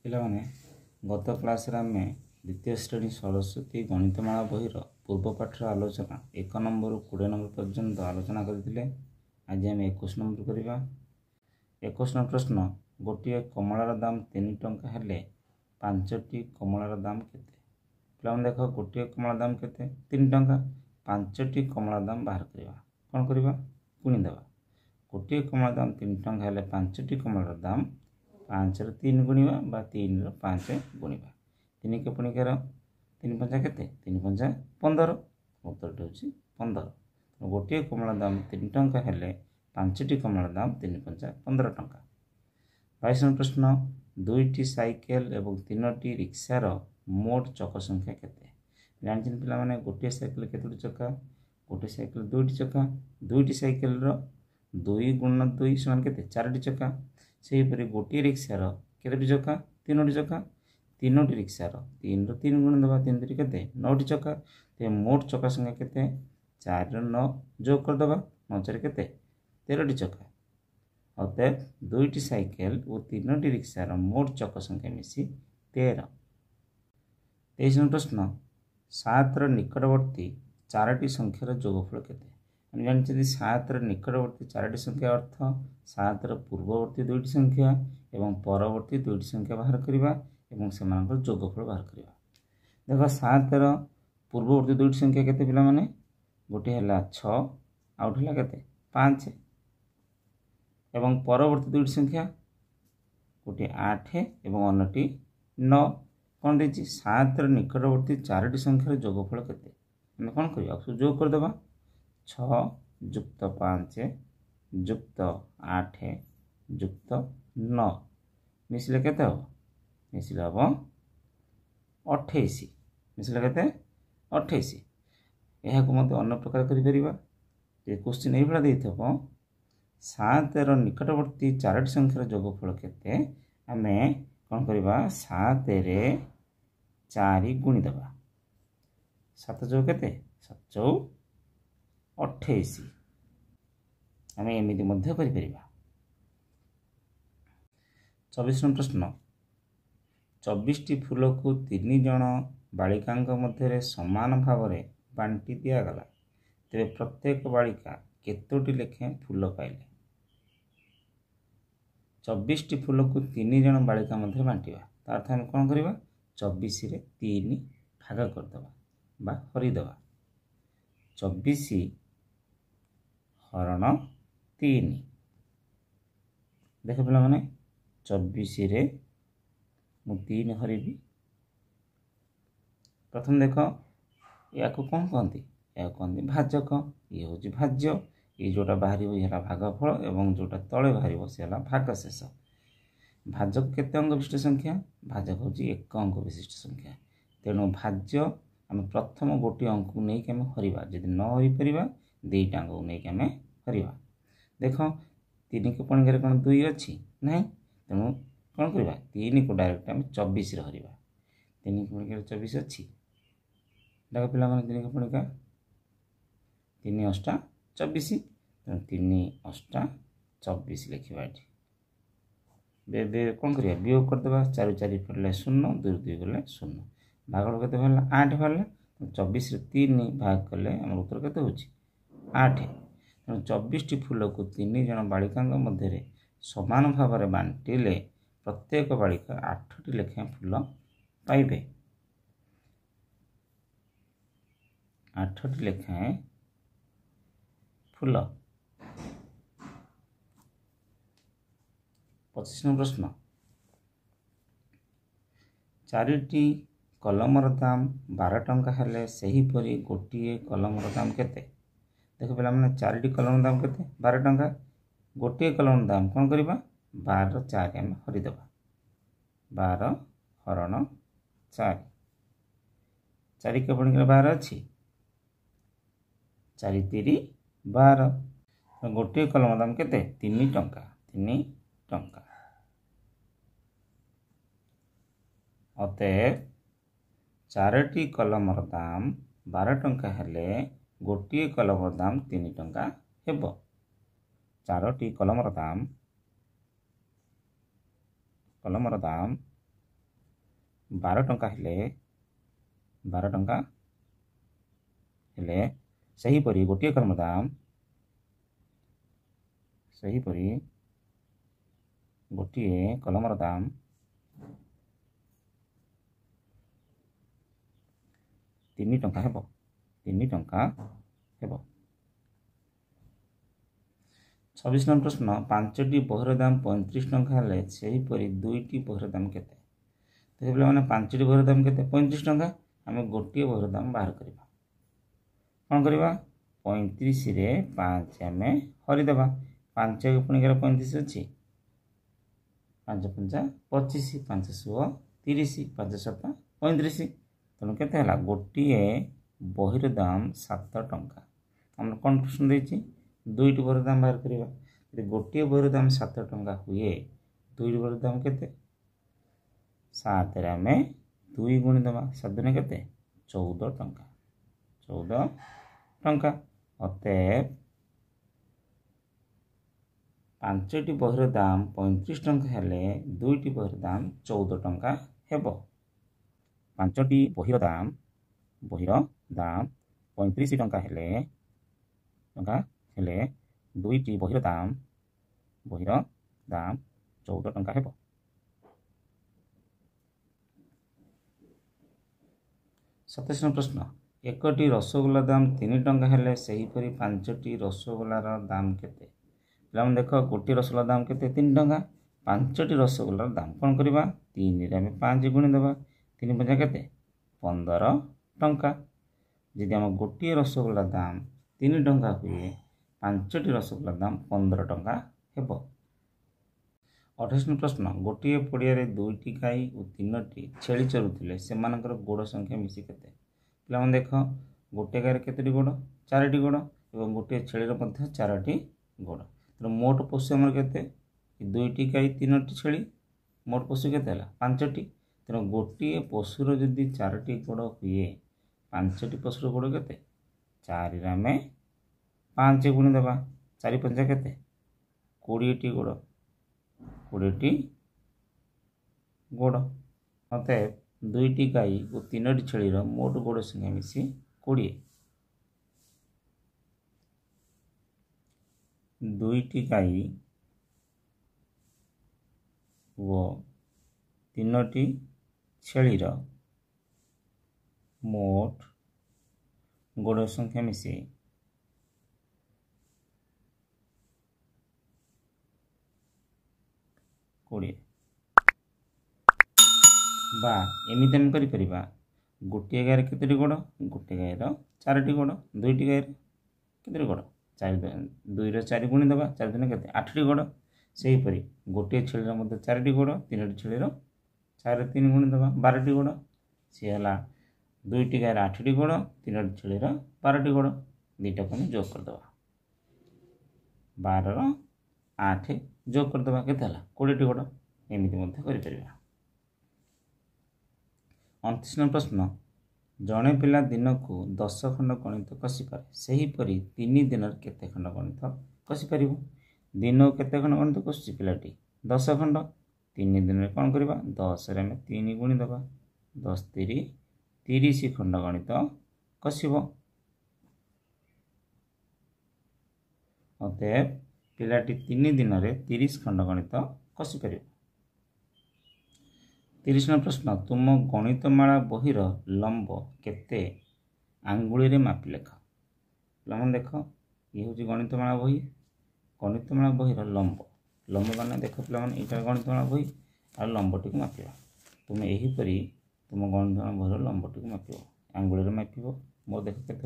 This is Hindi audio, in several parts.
ପିଲାମାନେ ଗତ କ୍ଲାସରେ ଆମେ ଦ୍ୱିତୀୟ ଶ୍ରେଣୀ ସରସ୍ୱତୀ ଗଣିତମାଳା ବହିର ପୂର୍ବ ପାଠର ଆଲୋଚନା 1 ନମ୍ବରରୁ 20 ନମ୍ବର ପର୍ଯ୍ୟନ୍ତ ଆଲୋଚନା କରିଥିଲେ। ଆଜି ଆମେ 21 ନମ୍ବର କରିବା। 21 ନମ୍ବର ପ୍ରଶ୍ନ, ଗୋଟିଏ କମଳାର ଦାମ 3 ଟଙ୍କା ହେଲେ 5ଟି କମଳାର ଦାମ କେତେ? ପିଲାମାନେ ଦେଖ, ଗୋଟିଏ କମଳା ଦାମ କେତେ? 3 ଟଙ୍କା। 5ଟି କମଳା ଦାମ ବାହାର କରିବା। କ'ଣ କରିବା? ଗୁଣିଦେବା। ଗୋଟିଏ କମଳା ଦାମ 3 ଟଙ୍କା ହେଲେ 5ଟି କମଳାର ଦାମ 5ର 3 ଗୁଣିବା ବା 3ର 5 ଗୁଣିବା। 3 କେ ପୁଣିକାର 3 ପଞ୍ଚା କେତେ? 3 ପଞ୍ଚା 15। ଉତ୍ତରଟି ହେଉଛି 15। ଗୋଟିଏ କମଳା ଦାମ 3 ଟଙ୍କା ହେଲେ 5ଟି କମଳାର ଦାମ 3 ପଞ୍ଚା 15 ଟଙ୍କା। 22 ନମ୍ବର ପ୍ରଶ୍ନ, 2ଟି ସାଇକେଲ ଏବଂ 3ଟି ରିକ୍ସାର ମୋଟ ଚକ ସଂଖ୍ୟା କେତେ? ଜାଣିଛନ୍ତି ପିଲାମାନେ, ଗୋଟିଏ ସାଇକେଲ କେତୋଟି ଚକା? ଗୋଟିଏ ସାଇକେଲ 2ଟି ଚକା। 2ଟି ସାଇକେଲର 2 ଗୁଣନ 2 ସମାନ କେତେ? 4ଟି ଚକା। ସେହିପରି ଗୋଟିଏ ରିକ୍ସାର କେତୋଟି ଚକା? 3ଟି ଚକା। 3ଟି ରିକ୍ସାର 3ର 3 ଗୁଣ ଦେବା, 3 3 କେତେ? 9ଟି ଚକା। ତେବେ ମୋଟ ଚକା ସଂଖ୍ୟା କେତେ? 4ର 9 ଯୋଗ କରିଦେବା, 9 4 କେତେ? 13ଟି ଚକା। ଅତଏବ 2ଟି ସାଇକେଲ ଓ 3ଟି ରିକ୍ସାର ମୋଟ ଚକ ସଂଖ୍ୟା ମିଶି 13। 23 ନମ୍ବର ପ୍ରଶ୍ନ, 7ର ନିକଟବର୍ତ୍ତୀ 4ଟି ସଂଖ୍ୟାର ଯୋଗଫଳ କେତେ? ଆମେ ଜାଣିଛନ୍ତି 7ର ନିକଟବର୍ତ୍ତୀ 4ଟି ସଂଖ୍ୟା ଅର୍ଥ 7ର ପୂର୍ବବର୍ତ୍ତୀ 2ଟି ସଂଖ୍ୟା ଏବଂ ପରବର୍ତ୍ତୀ 2ଟି ସଂଖ୍ୟା ବାହାର କରିବା ଏବଂ ସେମାନଙ୍କର ଯୋଗଫଳ ବାହାର କରିବା। ଦେଖ, 7ର ପୂର୍ବବର୍ତ୍ତୀ 2ଟି ସଂଖ୍ୟା କେତେ ପିଲାମାନେ? ଗୋଟିଏ ହେଲା 6, ଆଉ ଗୋଟେ ହେଲା କେତେ? 5। ଏବଂ ପରବର୍ତ୍ତୀ 2ଟି ସଂଖ୍ୟା ଗୋଟିଏ 8 ଏବଂ ଅନ୍ୟଟି 9। କ'ଣ ଦେଇଛି? 7ର ନିକଟବର୍ତ୍ତୀ 4ଟି ସଂଖ୍ୟାର ଯୋଗଫଳ କେତେ? ଆମେ କ'ଣ କରିବା? ଯୋଗ କରିଦେବା। 6 ଯୁକ୍ତ 5 ଯୁକ୍ତ 8 ଯୁକ୍ତ 9 ମିଶିଲେ କେତେ ହେବ? ମିଶିଲେ ହେବ 28। ମିଶିଲେ କେତେ? 28। ଏହାକୁ ମଧ୍ୟ ଅନ୍ୟ ପ୍ରକାର କରିପାରିବା। ଯେ କ୍ୱେଶ୍ଚିନ୍ ଏଇଭଳିଆ ଦେଇଥିବ, 7ର ନିକଟବର୍ତ୍ତୀ 4ଟି ସଂଖ୍ୟାର ଯୋଗଫଳ କେତେ? ଆମେ କ'ଣ କରିବା? 7ରେ 4 ଗୁଣିଦେବା। 7 ଯୋଗ କେତେ? 7 ଚଉ 28। ଆମେ ଏମିତି ମଧ୍ୟ କରିପାରିବା। 24 ନମ୍ବର ପ୍ରଶ୍ନ, 24ଟି ଫୁଲକୁ 3 ଜଣ ବାଳିକାଙ୍କ ମଧ୍ୟରେ ସମାନ ଭାବରେ ବାଣ୍ଟି ଦିଆଗଲା। ତେବେ ପ୍ରତ୍ୟେକ ବାଳିକା କେତୋଟି ଲେଖାଏଁ ଫୁଲ ପାଇଲେ? 24ଟି ଫୁଲକୁ 3 ଜଣ ବାଳିକା ମଧ୍ୟରେ ବାଣ୍ଟିବା। ତା ଅର୍ଥ ଆମେ କ'ଣ କରିବା? 24ରେ 3 ଭାଗ କରିଦେବା ବା ହରିଦେବା। 24 ହରଣ 3। ଦେଖ ପିଲାମାନେ, 24ରେ ମୁଁ 3 ହରିବି। ପ୍ରଥମେ ଦେଖ, ୟାକୁ କ'ଣ କହନ୍ତି? ଏହାକୁ କହନ୍ତି ଭାଜକ। ଇଏ ହେଉଛି ଭାଜ୍ୟ। ଇଏ ଯେଉଁଟା ବାହାରିବ ଇଏ ହେଲା ଭାଗଫଳ ଏବଂ ଯେଉଁଟା ତଳେ ବାହାରିବ ସେ ହେଲା ଭାଗଶେଷ। ଭାଜକ କେତେ ଅଙ୍କ ବିଶିଷ୍ଟ ସଂଖ୍ୟା? ଭାଜକ ହେଉଛି 1 ଅଙ୍କ ବିଶିଷ୍ଟ ସଂଖ୍ୟା। ତେଣୁ ଭାଜ୍ୟ ଆମେ ପ୍ରଥମ ଗୋଟିଏ ଅଙ୍କକୁ ନେଇକି ଆମେ ହରିବା। ଯଦି ନ ହରିପାରିବା 2ଟା ଅଙ୍କକୁ ନେଇକି ଆମେ ହରିବା। ଦେଖ, 3କୁ ପଣିକାରେ କ'ଣ 2 ଅଛି? ନାହିଁ। ତେଣୁ କ'ଣ କରିବା? 3କୁ ଡାଇରେକ୍ଟ ଆମେ 24ରେ ହରିବା। 3କୁ ପଣିକାରେ 24 ଅଛି। ଦେଖ ପିଲାମାନେ, 3କୁ ପଣିକା 3 ଅଷ୍ଟା 24। ତେଣୁ 3 ଅଷ୍ଟା 24 ଲେଖିବା ଏଠି। ଏବେ କ'ଣ କରିବା? ବିয়োଗ କରିଦେବା। 4 4 ପଡ଼ିଲେ 0, 2 2 ଗଲେ 0। ଭାଗଫଳ କେତେ ବାହାରିଲା? 8 ବାହାରିଲା। 24ରେ 3 ଭାଗ କଲେ ଆମର ଉତ୍ତର କେତେ ହେଉଛି? 8। ତେଣୁ 24ଟି ଫୁଲକୁ 3 ଜଣ ବାଳିକାଙ୍କ ମଧ୍ୟରେ ସମାନ ଭାବରେ ବାଣ୍ଟିଲେ ପ୍ରତ୍ୟେକ ବାଳିକା 8ଟି ଲେଖାଏଁ ଫୁଲ ପାଇବେ। 8ଟି ଲେଖାଏଁ ଫୁଲ। 25 ନମ୍ବର ପ୍ରଶ୍ନ, 4ଟି କଲମର ଦାମ 12 ଟଙ୍କା ହେଲେ ସେହିପରି ଗୋଟିଏ କଲମର ଦାମ କେତେ? ଦେଖ ପିଲାମାନେ, 4ଟି କଲମର ଦାମ କେତେ? 12 ଟଙ୍କା। ଗୋଟିଏ କଲମର ଦାମ କ'ଣ କରିବା? 12ର 4 ଆମେ ହରିଦେବା। 12 ହରଣ 4। 4 କେ ପଣିକାରେ 12 ଅଛି। 4 3 12। ଗୋଟିଏ କଲମର ଦାମ କେତେ? 3 ଟଙ୍କା। 3 ଟଙ୍କା। ଅତଏବ 4ଟି କଲମର ଦାମ 12 ଟଙ୍କା ହେଲେ ଗୋଟିଏ କଲମର ଦାମ 3 ଟଙ୍କା ହେବ। 4ଟି କଲମର ଦାମ 12 टंका हेले 12 टंका हेले सेहीपरि गोटे कलम दाम सेहीपरि गोटे कलमर दाम 3 टंका हेबो 3 टंका हेबो। 26 नंबर प्रश्न 5टी बहीर दाम 35 टंका हेले सेहीपरि 2टी बहीर दाम केते। तो पे मैंने 5टी बहीर दाम केते 35 टंका आम गोटे बहीर दाम बाहर करवा कौन करवा 35 रे 5 आम हरिदेवा 5 पुणी 35 अच्छी 5 5 25 5 30 5 7 35 तेणु के गोटे बहीर दाम 7 टंका आम कौन प्रश्न देती 2टी बहीर दाम बाहर करवा यदि गोटे बहीर दाम 7 टंका हुए 2टी बहीर दाम केते 7 रे आम 2 गुणी देवा 7 दुने केते 14 टंका 14 टंका अतएव 5टी बहीर दाम 35 टंका हेले 2टी बहीर दाम 14 टंका हेबो। 5टी बहीर दाम 35 टंका हेले 2टी बहीर दाम 14 टंका हेबो। 27 प्रश्न 1टी रसगोल्ला दाम 3 टंका हेले सेहीपरि 5टी रसगोल्लार दाम केते। पे देख गोटे रसगोल्ला दाम केते 3 टंका 5टी रसगोल्लार दाम कौन करवा 3 रे आम 5 गुणी देवा 3 5 केते 15 टंका जदि आम गोटे रसगोल्ला दाम 3 टंका हुए 5टी रसगोल्ला दाम 15 टंका हेबो। 28 प्रश्न गोटे पड़िया 2टी गाई और 3टी छेली चरुले से गोड़ संख्या मिसी केते। पे देख गोटे गाय केतोटी गोड़ 4टी गोड़ और गोटे छेलीर 4टी गोड़ तो मोट पशु आमर केते 2टी गाई 3टी छेली मोट पशु केते 5टी तेणु गोटे पशुर जदि 4टी गोड़ हुए 5टी पशुर गोड़ केते 4 रे आम 5 गुणी देवा 4 5 केते 20टी गोड़ 20टी गोड़ अतएव 2टी गाई और 3टी छेलीर मोट गोड़ संख्या मिसी 20 2टी गाई व 3टी छेलीर मोट गोड़ संख्या मिसी 20 बा एमती आम कर गोटे गायर केतोटी गोड़ गोटे गायर 4टी गोड़ 2टी गायर केतोटी गोड़ 2 रे 4 गुणी देवा 4 दिन केते 8टी गोड़ सेहीपरि गोटे छेलीर 4टी गोड़ 3टी छेलीर 4 रे 3 गुणी देवा 12टी गोड़ सी है 2टी गायर 8टी गोड़ 3टी छेलीर 12टी गोड़ दुईटा को जोग करदेवा 12 8 जोग करदेवा के 20टी गोड़ एमती कर। 29 प्रश्न जड़े पिला दिन को 10 खंड गणित कषिपारे सेहीपरि 3 दिन केते खंड गणित कषिपार दिन केते खंड गणित कषुची पिलाटी 10 खंड 3 दिन कौन करवा 10 रे 3 गुणी देवा 10 3 30 खंड गणित कषिब अतएव पिलाटी 3 दिन में 30 खंड गणित कषिपार। 30 प्रश्न तुम गणितमाला बहीर लंब केते आंगुली रे मापी लेख। पे देख ये हूँ गणितमाला बहीर लंब लंब मैंने देख पे यहाँ गणितमाला बही आ लंबटी को मापा तुम यहीपरि तुम गणितमाला बहीर लंबटी को माप आंगुली रे माप मो देख के पे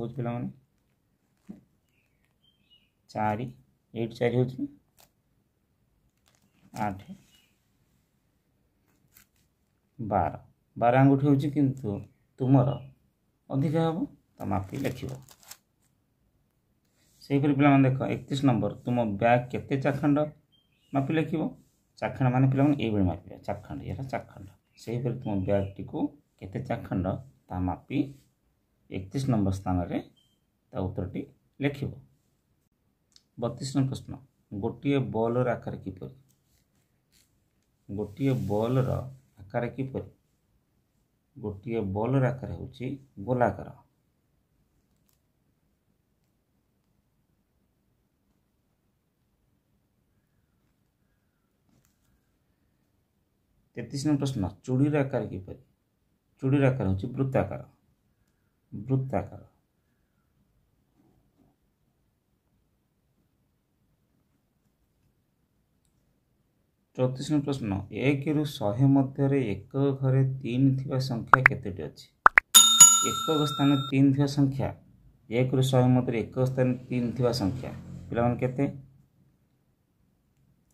4 8 4 हो 8 12 12 आंगुठी होची किंतु तुमर अधिक हम तो मापी लिख से पे देख 31 नंबर तुम बैग केते चाखंड मापी लिख चाखंड मान पे ये मापे चाखंड ये चाखंड से तुम बैग टी को केते चाखंड ता मापी 31 नंबर स्थान रे ता उत्तरटी लिख। 32 प्रश्न गोटे बॉलर आकार किपर गोटे बॉलर आकार किपर गोटे बॉलर आकार होची गोलाकार। तेतीस नंबर प्रश्न चूड़ीर आकार किपरि? चूड़ीर आकार होची वृत्ताकार। वृत्ताकार। 34 नंबर प्रश्न 1 रु 100 मध्य एक घरे 3 थिबा संख्या केतेटी अछि? एक स्थान 3 थिबा संख्या 1 रु 100 मध्य एक स्थान 3 थिबा संख्या पिला मन केते?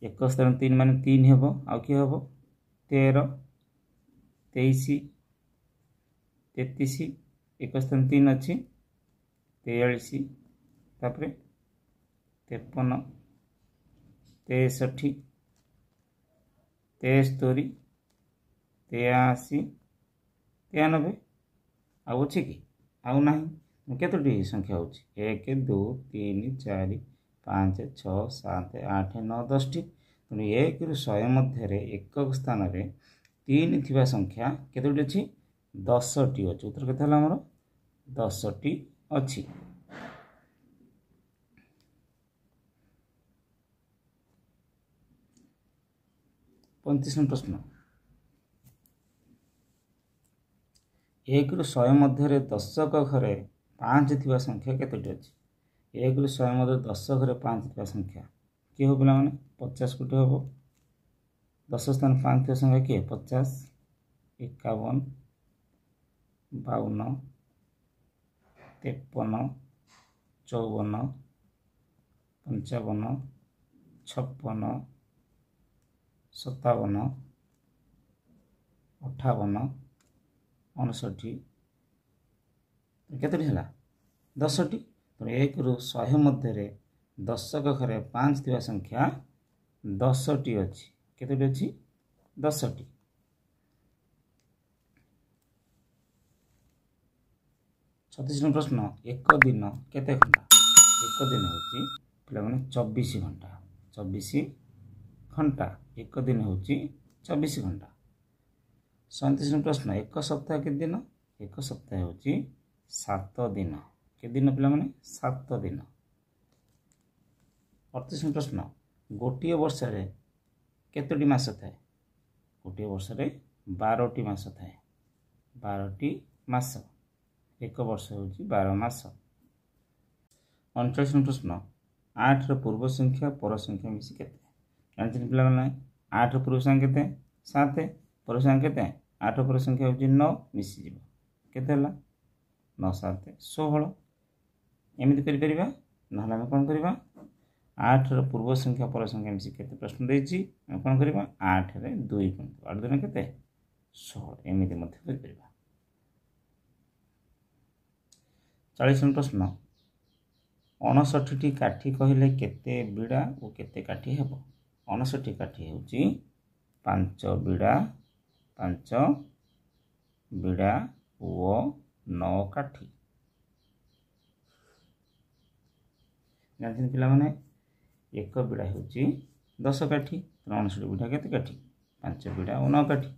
एक स्थान 3 माने 3 हेबो आ कि हेबो 13 23 33 एक स्थान 3 अछि 43 तापरे 53 63 73 83 93 आउ अच्छे कि आउ ना केतोटी संख्या हो 1 2 3 4 5 6 7 8 9 10 टी तेणु 1 रु 100 मध्य एक स्थान 3 थिबा संख्या केतोटी अच्छी 10 टी अच्छी। उत्तर केते हला हमर 10 टी अच्छी। पैंतीस प्रश्न 1 रु 100 मध्य दशक घरे 5 थिबा संख्या केतोटी अच्छी? 1 रु 100 मध्य 10 घरे 5 थिबा संख्या किए हो पिला माने 50 कोटी हो। 10 स्थान 5 थिबा संख्या किए 50 51 52 53 54 55 56 57 58 59 केतोटी हला 10 टी। तो 1 रु 100 मध्य दशक घरे 5 थिबा संख्या 10 टी अच्छी केतोटी अच्छी 10 टी। 36 प्रश्न एक दिन केते घंटा? एक दिन होची पिला माने 24 घंटा। 24 घंटा एक दिन होची 24 घंटा। 37 प्रश्न एक सप्ताह के दिन? एक सप्ताह होची 7 दिन। के दिन पिला माने 7 दिन। 38 प्रश्न गोटे वर्ष रे केतोटी मास थाए? गोटे वर्ष रे 12टी मास थाए। 12टी मास एक वर्ष होची 12 मास। 39 प्रश्न 8 रो पूर्व संख्या पर संख्या मिसी केते? जानछन पिला माने 8 रो पूर्व संख्या केते 7 पर संख्या केते 8 पर संख्या होची 9 मिसी जीव केते हला 9 7 16 एमिति करि परिबा नहला हम कोन करिबा 8 रो पूर्व संख्या पर संख्या मिसी केते प्रश्न देछि हम कोन करिबा 8 रे 2 गुण 8 दुना केते 16 एमिति मध्य करि परिबा। 40 प्रश्न 59टी काठी कहले केते बिड़ा और केते काठी हेबो? 59टी काठी होची 5 बिड़ा 5 बिड़ा और 9 काठी। जानछन पिला माने एक बिड़ा होची 10 काठी 59 बिड़ा केते काठी 5 बिड़ा और 9 काठी।